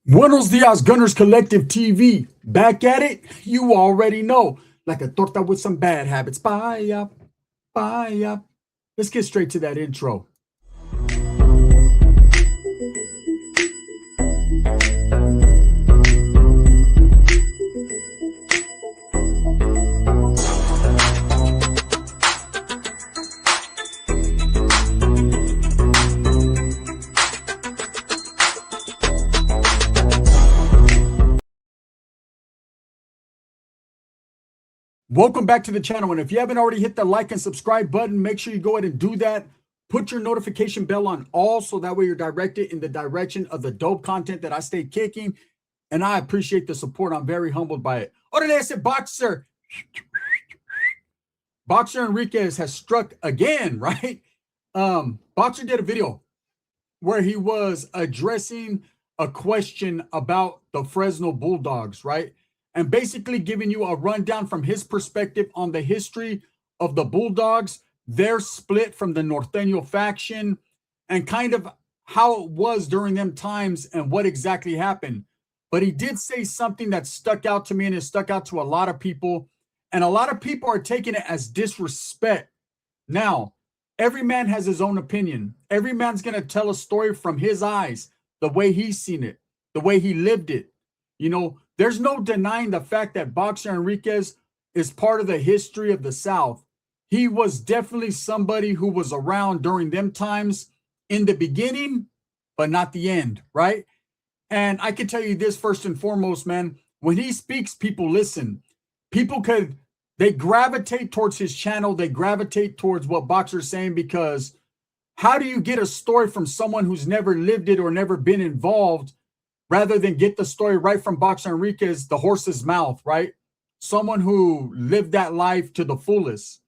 Buenos dias, Gunners Collective TV. Back at it, you already know. Like a torta with some bad habits. Bye up, bye up. Let's get straight to that intro. Welcome back to the channel, and if you haven't already hit the like and subscribe button, make sure you go ahead and do that. Put your notification bell on all so that way you're directed in the direction of the dope content that I stay kicking, and I appreciate the support. I'm very humbled by it. Orale ese boxer. Boxer Enriquez has struck again, right? Boxer did a video where he was addressing a question about the Fresno Bulldogs, right? And basically giving you a rundown from his perspective on the history of the Bulldogs, their split from the Norteño faction, and kind of how it was during them times and what exactly happened. But he did say something that stuck out to me, and it stuck out to a lot of people. And a lot of people are taking it as disrespect. Now, every man has his own opinion. Every man's going to tell a story from his eyes, the way he's seen it, the way he lived it. You know, there's no denying the fact that Boxer Enriquez is part of the history of the South. He was definitely somebody who was around during them times in the beginning, but not the end, right? And I can tell you this first and foremost, man, when he speaks, people listen. They gravitate towards his channel. They gravitate towards what Boxer's saying, because how do you get a story from someone who's never lived it or never been involved, rather than get the story right from Boxer Enriquez, the horse's mouth, right? Someone who lived that life to the fullest.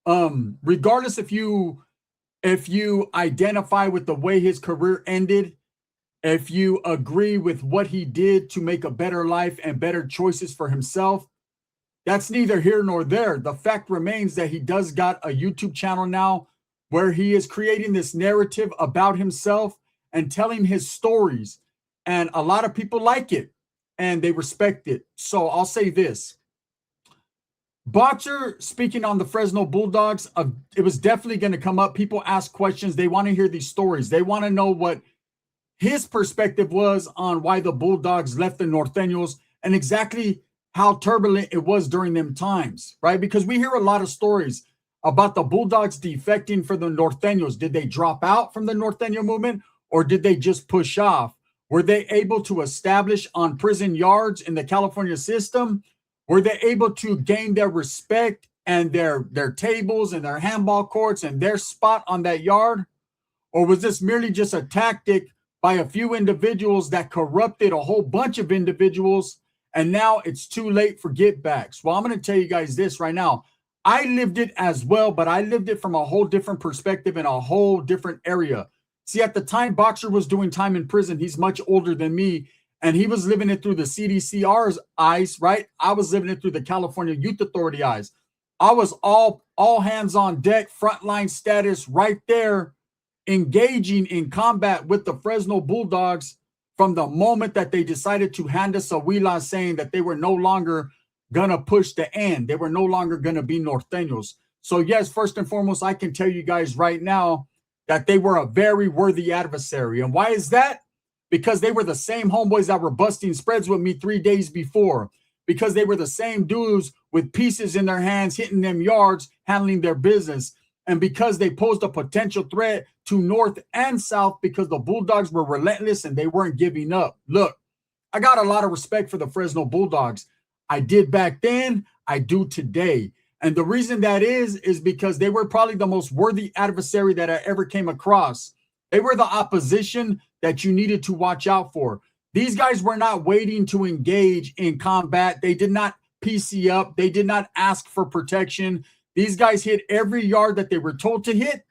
Regardless if you identify with the way his career ended, if you agree with what he did to make a better life and better choices for himself, that's neither here nor there. The fact remains that he does got a YouTube channel now where he is creating this narrative about himself and telling his stories. And a lot of people like it and they respect it. So I'll say this. Boxer speaking on the Fresno Bulldogs, it was definitely going to come up. People ask questions. They want to hear these stories. They want to know what his perspective was on why the Bulldogs left the Norteños and exactly how turbulent it was during them times, right? Because we hear a lot of stories about the Bulldogs defecting for the Norteños. Did they drop out from the Norteño movement, or did they just push off? Were they able to establish on prison yards in the California system? Were they able to gain their respect and their tables and their handball courts and their spot on that yard? Or was this merely just a tactic by a few individuals that corrupted a whole bunch of individuals, and now it's too late for get backs? Well, I'm going to tell you guys this right now. I lived it as well, but I lived it from a whole different perspective in a whole different area. See, at the time Boxer was doing time in prison, he's much older than me, and he was living it through the CDCR's eyes, right? I was living it through the California Youth Authority eyes. I was all hands on deck, frontline status right there, engaging in combat with the Fresno Bulldogs from the moment that they decided to hand us a huila saying that they were no longer going to push the end. They were no longer going to be Norteños. So yes, first and foremost, I can tell you guys right now that they were a very worthy adversary. And why is that? Because they were the same homeboys that were busting spreads with me 3 days before. Because they were the same dudes with pieces in their hands, hitting them yards, handling their business. And because they posed a potential threat to North and South, because the Bulldogs were relentless and they weren't giving up. Look, I got a lot of respect for the Fresno Bulldogs. I did back then, I do today. And the reason that is because they were probably the most worthy adversary that I ever came across. They were the opposition that you needed to watch out for. These guys were not waiting to engage in combat. They did not PC up. They did not ask for protection. These guys hit every yard that they were told to hit,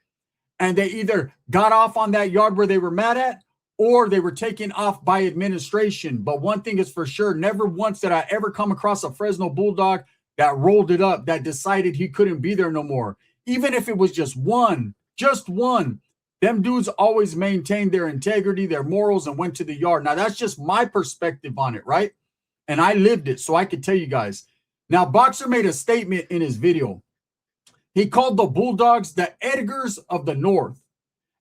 and they either got off on that yard where they were mad at, or they were taken off by administration. But one thing is for sure, never once did I ever come across a Fresno Bulldog that rolled it up, that decided he couldn't be there no more. Even if it was just one, Them dudes always maintained their integrity, their morals, and went to the yard. Now, that's just my perspective on it, right? And I lived it, so I could tell you guys. Now, Boxer made a statement in his video. He called the Bulldogs the Edgars of the North.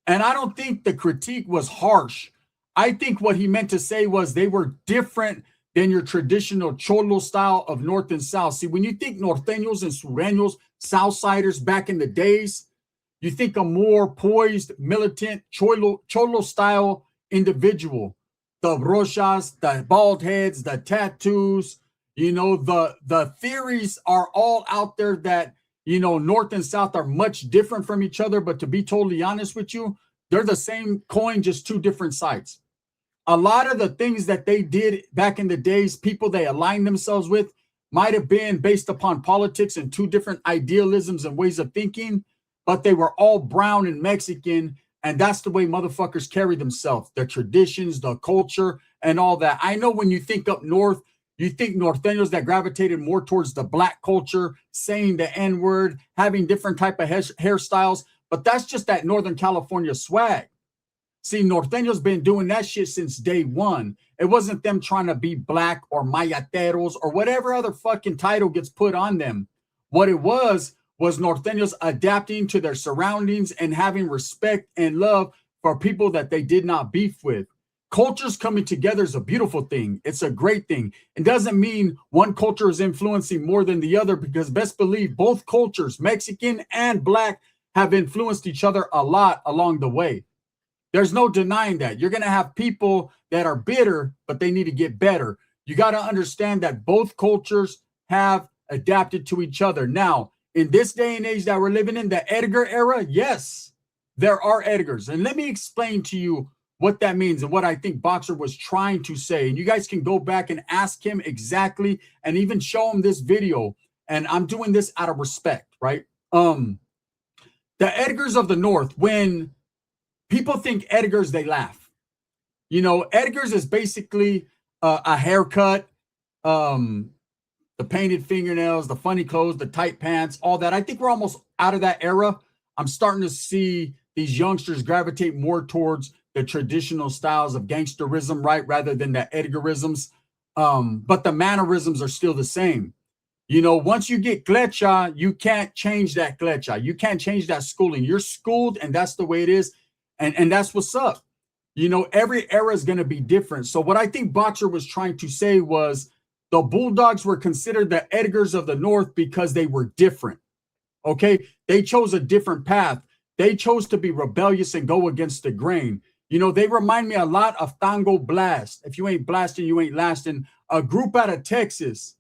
And I don't think the critique was harsh. I think what he meant to say was they were different than your traditional Cholo style of North and South. See, when you think Norteños and Sureños, Southsiders back in the days, you think a more poised, militant, Cholo style individual. The brochas, the bald heads, the tattoos, you know, the theories are all out there that, you know, North and South are much different from each other. But to be totally honest with you, they're the same coin, just two different sides. A lot of the things that they did back in the days, people they aligned themselves with, might have been based upon politics and two different idealisms and ways of thinking, but they were all brown and Mexican, and that's the way motherfuckers carry themselves, their traditions, the culture, and all that. I know when you think up north, you think Norteños that gravitated more towards the black culture, saying the N-word, having different type of hairstyles, but that's just that Northern California swag. See, Norteños been doing that shit since day one. It wasn't them trying to be black or mayateros or whatever other fucking title gets put on them. What it was Norteños adapting to their surroundings and having respect and love for people that they did not beef with. Cultures coming together is a beautiful thing. It's a great thing. It doesn't mean one culture is influencing more than the other, because best believe both cultures, Mexican and black, have influenced each other a lot along the way. There's no denying that. You're going to have people that are bitter, but they need to get better. You got to understand that both cultures have adapted to each other. Now, in this day and age that we're living in, the Edgar era, yes, there are Edgars. And let me explain to you what that means and what I think Boxer was trying to say. And you guys can go back and ask him exactly and even show him this video. And I'm doing this out of respect, right? The Edgars of the North, when people think Edgars, they laugh. You know, Edgars is basically a haircut, the painted fingernails, the funny clothes, the tight pants, all that. I think we're almost out of that era. I'm starting to see these youngsters gravitate more towards the traditional styles of gangsterism, right, rather than the Edgarisms. But the mannerisms are still the same. You know, once you get klecha, you can't change that klecha. You can't change that schooling. You're schooled, and that's the way it is. And that's what's up. You know, every era is going to be different. So what I think Boxer was trying to say was the Bulldogs were considered the Edgars of the North because they were different. Okay? They chose a different path. They chose to be rebellious and go against the grain. You know, they remind me a lot of Tango Blast. If you ain't blasting, you ain't lasting. A group out of Texas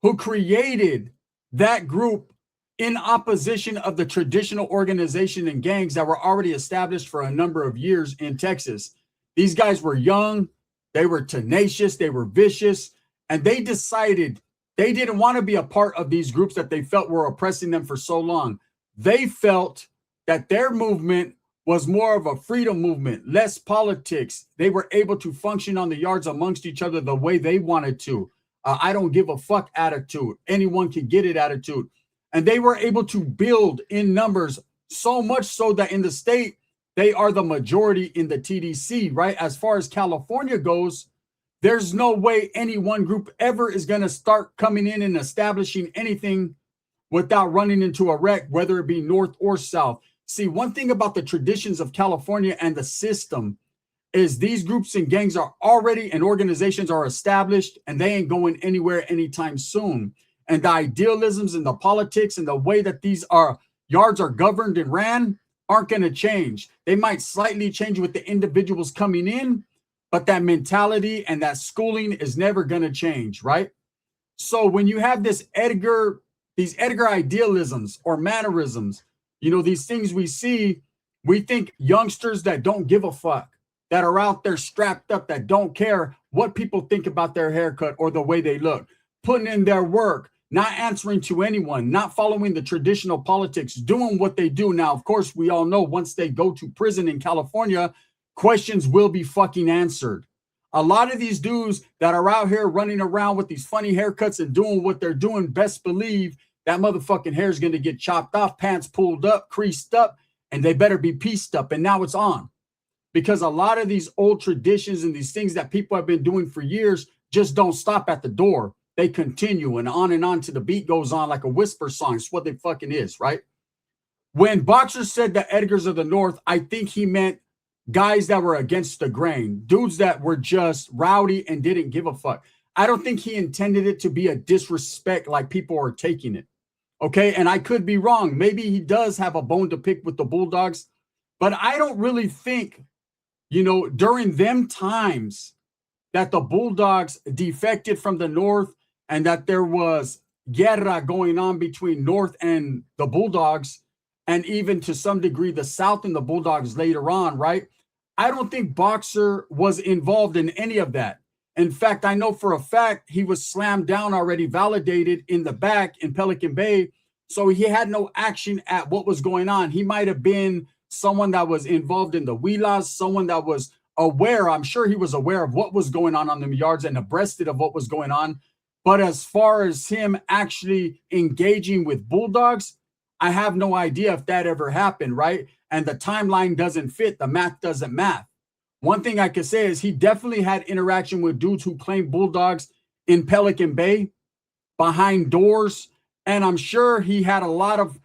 who created that group in opposition of the traditional organization and gangs that were already established for a number of years in Texas. These guys were young, they were tenacious, they were vicious, and they decided they didn't want to be a part of these groups that they felt were oppressing them for so long. They felt that their movement was more of a freedom movement, less politics. They were able to function on the yards amongst each other the way they wanted to. I don't give a fuck attitude. Anyone can get it attitude. And they were able to build in numbers so much so that in the state, they are the majority in the TDC, right? As far as California goes, there's no way any one group ever is going to start coming in and establishing anything without running into a wreck, whether it be North or South. See, one thing about the traditions of California and the system is these groups and gangs are already and organizations are established, and they ain't going anywhere anytime soon. And the idealisms and the politics and the way that these yards are governed and ran aren't going to change. They might slightly change with the individuals coming in, but that mentality and that schooling is never going to change, right? So when you have these Edgar idealisms or mannerisms, you know, these things we see, we think youngsters that don't give a fuck, that are out there strapped up, that don't care what people think about their haircut or the way they look, putting in their work, not answering to anyone, not following the traditional politics, doing what they do. Now, of course, we all know once they go to prison in California, questions will be fucking answered. A lot of these dudes that are out here running around with these funny haircuts and doing what they're doing, best believe that motherfucking hair is going to get chopped off, pants pulled up, creased up, and they better be pieced up. And now it's on, because a lot of these old traditions and these things that people have been doing for years just don't stop at the door. They continue and on till the beat goes on like a whisper song. It's what it fucking is, right? When Boxer said the Edgars of the North, I think he meant guys that were against the grain, dudes that were just rowdy and didn't give a fuck. I don't think he intended it to be a disrespect like people are taking it. Okay, and I could be wrong. Maybe he does have a bone to pick with the Bulldogs, but I don't really think, during them times that the Bulldogs defected from the North and that there was guerra going on between North and the Bulldogs, and even to some degree the South and the Bulldogs later on, right? I don't think Boxer was involved in any of that. In fact, I know for a fact he was slammed down already, validated in the back in Pelican Bay. So he had no action at what was going on. He might have been someone that was involved in the Wheelas, someone that was aware. I'm sure he was aware of what was going on the yards and abreasted of what was going on. But as far as him actually engaging with Bulldogs, I have no idea if that ever happened, right? And the timeline doesn't fit. The math doesn't math. One thing I could say is he definitely had interaction with dudes who claimed Bulldogs in Pelican Bay behind doors. And I'm sure he had a lot of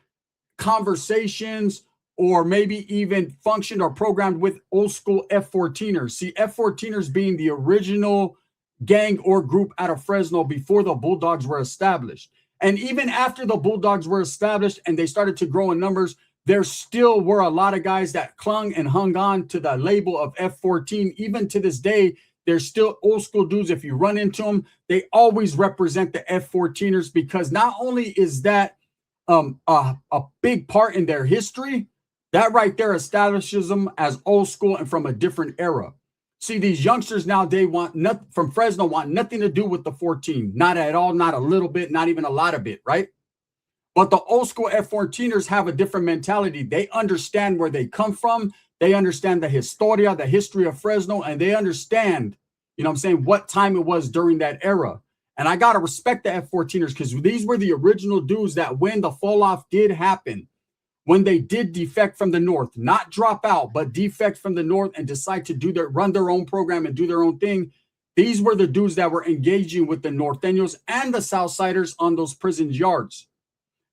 conversations or maybe even functioned or programmed with old school F-14ers. See, F-14ers being the original gang or group out of Fresno before the Bulldogs were established. And even after the Bulldogs were established and they started to grow in numbers, there still were a lot of guys that clung and hung on to the label of F-14. Even to this day, there's still old school dudes. If you run into them, they always represent the F-14ers, because not only is that a big part in their history, that right there establishes them as old school and from a different era. See, these youngsters nowadays from Fresno want nothing to do with the 14. Not at all, not a little bit, not even a lot of it, right? But the old school F-14ers have a different mentality. They understand where they come from. They understand the historia, the history of Fresno, and they understand, what time it was during that era. And I got to respect the F-14ers, because these were the original dudes that when the fall off did happen, when they did defect from the North, not drop out, but defect from the North and decide to run their own program and do their own thing, these were the dudes that were engaging with the Norteños and the Southsiders on those prison yards.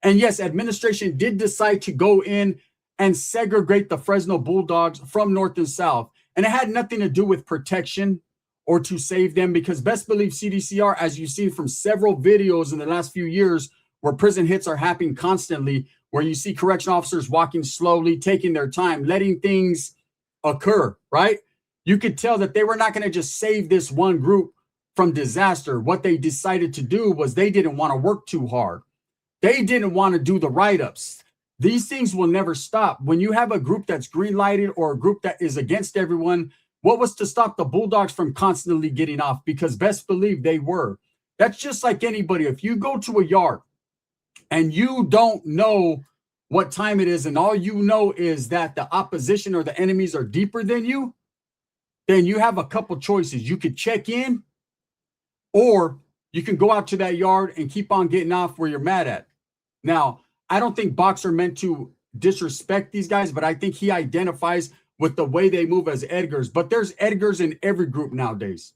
And yes, administration did decide to go in and segregate the Fresno Bulldogs from North and South. And it had nothing to do with protection or to save them, because best believe CDCR, as you've seen from several videos in the last few years where prison hits are happening constantly, where you see correction officers walking slowly, taking their time, letting things occur, right? You could tell that they were not going to just save this one group from disaster. What they decided to do was they didn't want to work too hard. They didn't want to do the write-ups. These things will never stop. When you have a group that's green-lighted or a group that is against everyone, what was to stop the Bulldogs from constantly getting off? Because best believe they were. That's just like anybody. If you go to a yard and you don't know what time it is, and all you know is that the opposition or the enemies are deeper than you, then you have a couple choices. You could check in, or you can go out to that yard and keep on getting off where you're mad at. Now, I don't think Boxer meant to disrespect these guys, but I think he identifies with the way they move as Edgars. But there's Edgars in every group nowadays.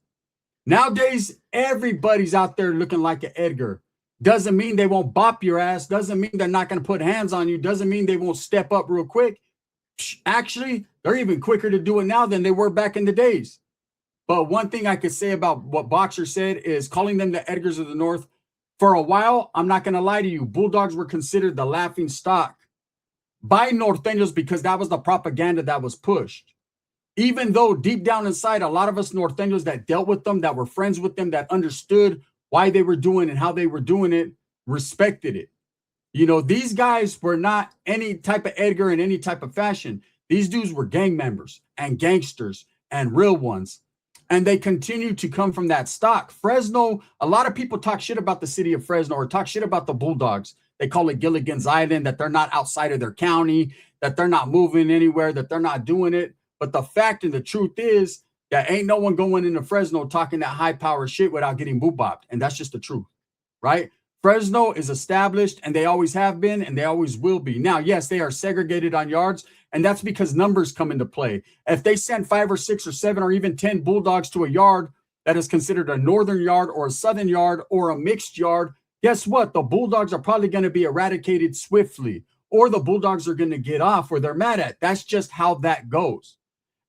Nowadays, everybody's out there looking like an Edgar. Doesn't mean they won't bop your ass. Doesn't mean they're not going to put hands on you. Doesn't mean they won't step up real quick. Actually, they're even quicker to do it now than they were back in the days. But one thing I could say about what Boxer said is calling them the Edgars of the North. For a while, I'm not going to lie to you, Bulldogs were considered the laughing stock by Norteños because that was the propaganda that was pushed. Even though deep down inside, a lot of us Norteños that dealt with them, that were friends with them, that understood why they were doing and how they were doing it, respected it. These guys were not any type of Edgar in any type of fashion. These dudes were gang members and gangsters and real ones. And they continue to come from that stock. Fresno, a lot of people talk shit about the city of Fresno or talk shit about the Bulldogs. They call it Gilligan's Island, that they're not outside of their county, that they're not moving anywhere, that they're not doing it. But the fact and the truth is that ain't no one going into Fresno talking that high power shit without getting boo-bopped. And that's just the truth, right? Fresno is established, and they always have been, and they always will be. Now, yes, they are segregated on yards, And that's because numbers come into play. If they send 5 or 6 or 7 or even 10 Bulldogs to a yard that is considered a northern yard or a southern yard or a mixed yard, guess what? The Bulldogs are probably going to be eradicated swiftly, or the Bulldogs are going to get off where they're mad at. That's just how that goes.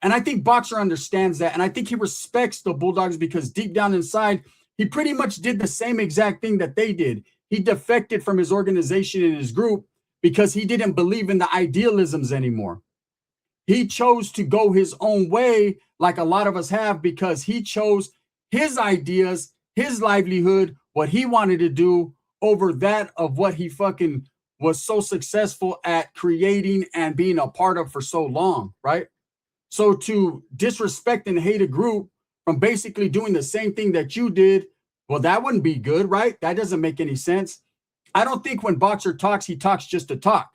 And I think Boxer understands that. And I think he respects the Bulldogs because deep down inside, he pretty much did the same exact thing that they did. He defected from his organization and his group because he didn't believe in the idealisms anymore. He chose to go his own way, like a lot of us have, because he chose his ideas, his livelihood, what he wanted to do over that of what he fucking was so successful at creating and being a part of for so long, right? So to disrespect and hate a group from basically doing the same thing that you did, well, that wouldn't be good, right? That doesn't make any sense. I don't think when Boxer talks, he talks just to talk.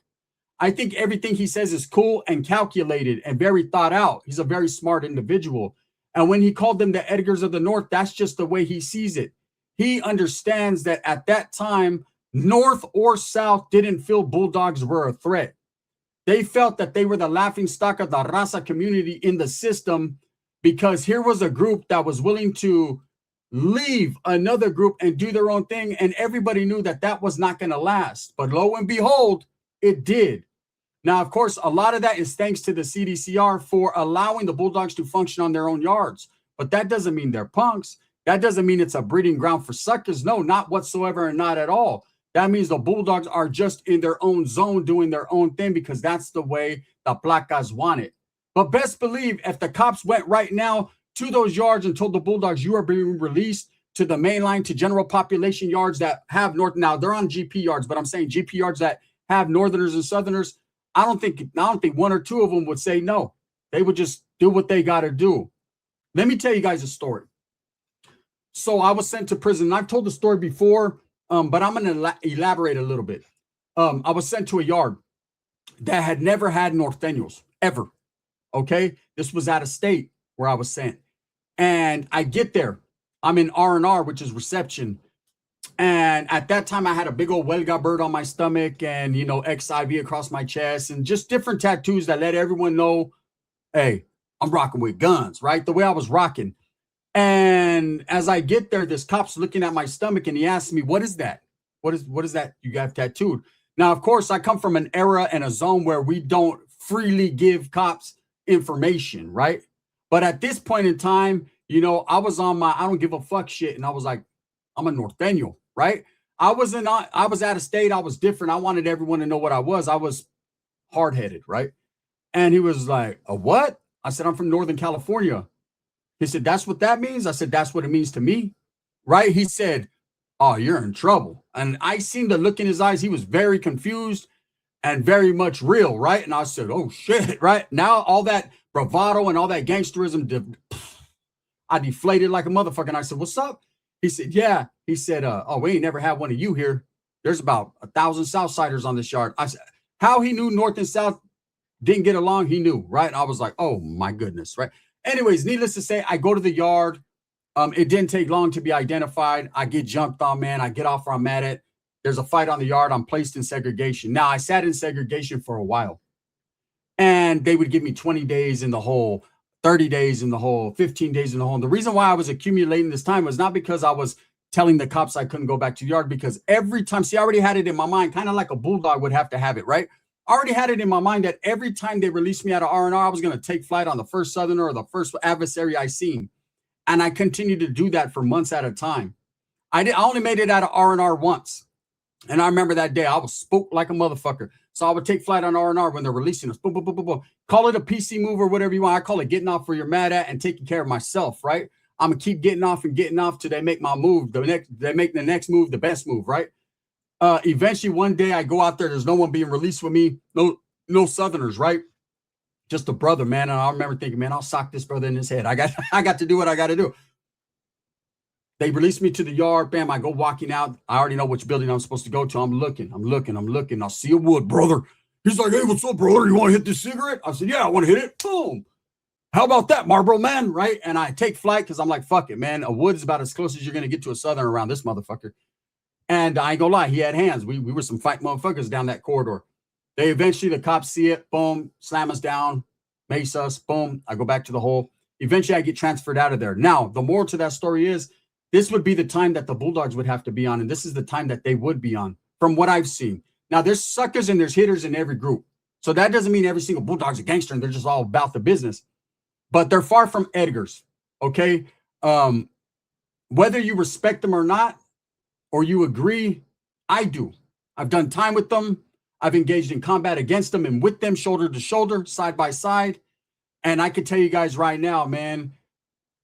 I think everything he says is cool and calculated and very thought out. He's a very smart individual. And when he called them the Edgars of the North, that's just the way he sees it. He understands that at that time, North or South didn't feel Bulldogs were a threat. They felt that they were the laughingstock of the Raza community in the system because here was a group that was willing to leave another group and do their own thing. And everybody knew that that was not going to last. But lo and behold, it did. Now, of course, a lot of that is thanks to the CDCR for allowing the Bulldogs to function on their own yards. But that doesn't mean they're punks. That doesn't mean it's a breeding ground for suckers. No, not whatsoever and not at all. That means the Bulldogs are just in their own zone doing their own thing because that's the way the Placas want it. But best believe if the cops went right now to those yards and told the Bulldogs you are being released to the main line, to general population yards that have North. Now, they're on GP yards, but I'm saying GP yards that have Northerners and Southerners. I don't think 1 or 2 of them would say no. They would just do what they got to do. Let me tell you guys a story. So I was sent to prison. I've told the story before, but I'm going to elaborate a little bit. I was sent to a yard that had never had Norteños, ever. Okay? This was out of state where I was sent. And I get there. I'm in R&R, which is reception. And at that time, I had a big old Huelga bird on my stomach and, you know, XIV across my chest and just different tattoos that let everyone know, hey, I'm rocking with guns, right? The way I was rocking. And as I get there, this cop's looking at my stomach and he asks me, what is that? What is that you got tattooed? Now, of course, I come from an era and a zone where we don't freely give cops information, right? But at this point in time, you know, I was on my I don't give a fuck shit. And I was like, I'm a Norteño, right? I was out of state. I was different. I wanted everyone to know what I was. I was hard-headed, right? And he was like, a what? I said, I'm from Northern California. He said, that's what that means? I said, that's what it means to me, right? He said, oh, you're in trouble. And I seen the look in his eyes. He was very confused and very much real, right? And I said, oh, shit, right? Now all that bravado and all that gangsterism, I deflated like a motherfucker. And I said, what's up? He said, yeah. He said, oh, we ain't never had one of you here. There's about 1,000 Southsiders on this yard. I said, how he knew North and South didn't get along, he knew, right? I was like, oh, my goodness, right? Anyways, needless to say, I go to the yard. It didn't take long to be identified. I get jumped on, man. I get off where I'm at it. There's a fight on the yard. I'm placed in segregation. Now, I sat in segregation for a while. And they would give me 20 days in the hole, 30 days in the hole, 15 days in the hole. And the reason why I was accumulating this time was not because I was telling the cops I couldn't go back to the yard, because every time, see, I already had it in my mind, kind of like a bulldog would have to have it, right? I already had it in my mind that every time they released me out of R&R, I was going to take flight on the first Southerner or the first adversary I seen. And I continued to do that for months at a time. I only made it out of R&R once. And I remember that day, I was spooked like a motherfucker. So I would take flight on R&R when they're releasing us. Boom, boom, boom, boom, boom. Call it a PC move or whatever you want. I call it getting off where you're mad at and taking care of myself, right? I'm going to keep getting off till they make my move. They make the next move the best move, right? Eventually, one day I go out there. There's no one being released with me. No Southerners, right? Just a brother, man. And I remember thinking, man, I'll sock this brother in his head. I got to do what I got to do. They released me to the yard. Bam, I go walking out. I already know which building I'm supposed to go to. I'm looking. I see a wood, brother. He's like, hey, what's up, brother? You want to hit this cigarette? I said, yeah, I want to hit it. Boom. How about that, Marlboro man? Right? And I take flight because I'm like, fuck it, man. A wood is about as close as you're going to get to a Southern around this motherfucker. And I ain't gonna lie, he had hands. We were some fight motherfuckers down that corridor. They eventually, the cops see it, boom, slam us down, mace us, boom. I go back to the hole. Eventually, I get transferred out of there. Now, the moral to that story is this would be the time that the Bulldogs would have to be on, and this is the time that they would be on, from what I've seen. Now, there's suckers and there's hitters in every group. So that doesn't mean every single Bulldog's a gangster and they're just all about the business. But they're far from Edgars, okay? Whether you respect them or not, or you agree, I do. I've done time with them. I've engaged in combat against them and with them, shoulder to shoulder, side by side. And I can tell you guys right now, man,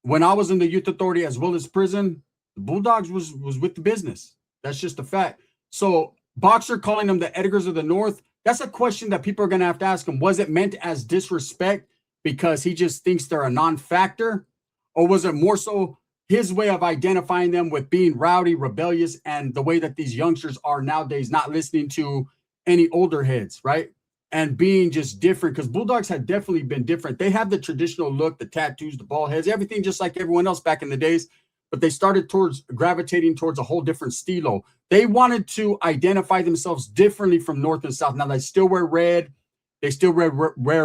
when I was in the youth authority as well as prison, the Bulldogs was with the business. That's just a fact. So Boxer calling them the Edgars of the North, that's a question that people are going to have to ask him. Was it meant as disrespect because he just thinks they're a non-factor? Or was it more so his way of identifying them with being rowdy, rebellious, and the way that these youngsters are nowadays, not listening to any older heads, right? And being just different, because Bulldogs had definitely been different. They have the traditional look, the tattoos, the bald heads, everything just like everyone else back in the days. But they started gravitating towards a whole different stilo. They wanted to identify themselves differently from North and South. Now, they still wear red. They still wear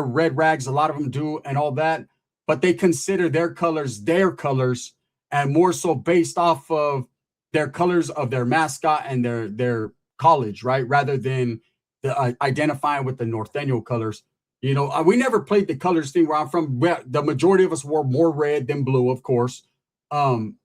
red rags. A lot of them do and all that. But they consider their colors, and more so based off of their colors of their mascot and their college, right? Rather than identifying with the Norteño colors. You know, we never played the colors thing where I'm from. The majority of us wore more red than blue, of course. And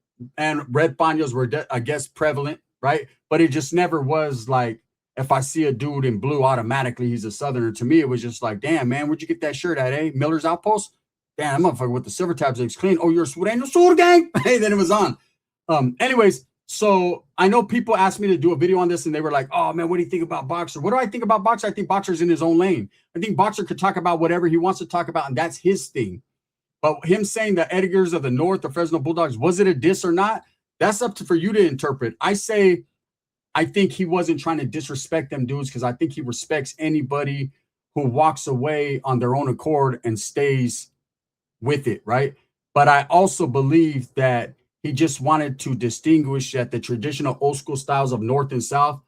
red paños were, I guess, prevalent, right? But it just never was like, if I see a dude in blue, automatically he's a Southerner. To me, it was just like, damn, man, where'd you get that shirt at, eh? Miller's Outpost? Damn, that motherfucker with the silver tabs looks clean. Oh, you're a Sureño Sur gang? Hey, then it was on. Anyways, so I know people asked me to do a video on this, and they were like, oh, man, what do you think about Boxer? What do I think about Boxer? I think Boxer's in his own lane. I think Boxer could talk about whatever he wants to talk about, and that's his thing. But him saying the Edgars of the North, the Fresno Bulldogs, was it a diss or not? That's up for you to interpret. I say I think he wasn't trying to disrespect them dudes, because I think he respects anybody who walks away on their own accord and stays with it, right? But I also believe that he just wanted to distinguish that the traditional old school styles of North and South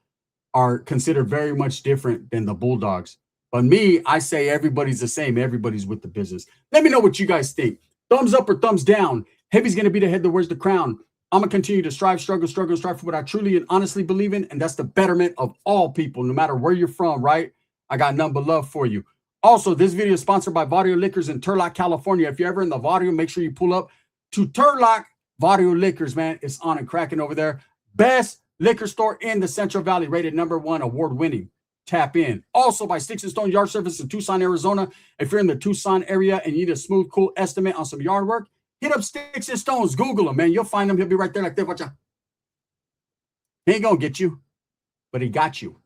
are considered very much different than the Bulldogs. But me, I say everybody's the same. Everybody's with the business. Let me know what you guys think. Thumbs up or thumbs down. Heavy's going to be the head that wears the crown. I'm going to continue to strive for what I truly and honestly believe in, and that's the betterment of all people, no matter where you're from, right? I got none but love for you. Also, this video is sponsored by Vario Liquors in Turlock, California. If you're ever in the Vario, make sure you pull up to Turlock Vario Liquors, man. It's on and cracking over there. Best liquor store in the Central Valley, rated #1, award-winning. Tap in. Also by Sticks and Stone Yard Service in Tucson, Arizona. If you're in the Tucson area and you need a smooth, cool estimate on some yard work, hit up Sticks and Stones. Google them, man. You'll find him. He'll be right there like that. Watch out. He ain't going to get you, but he got you.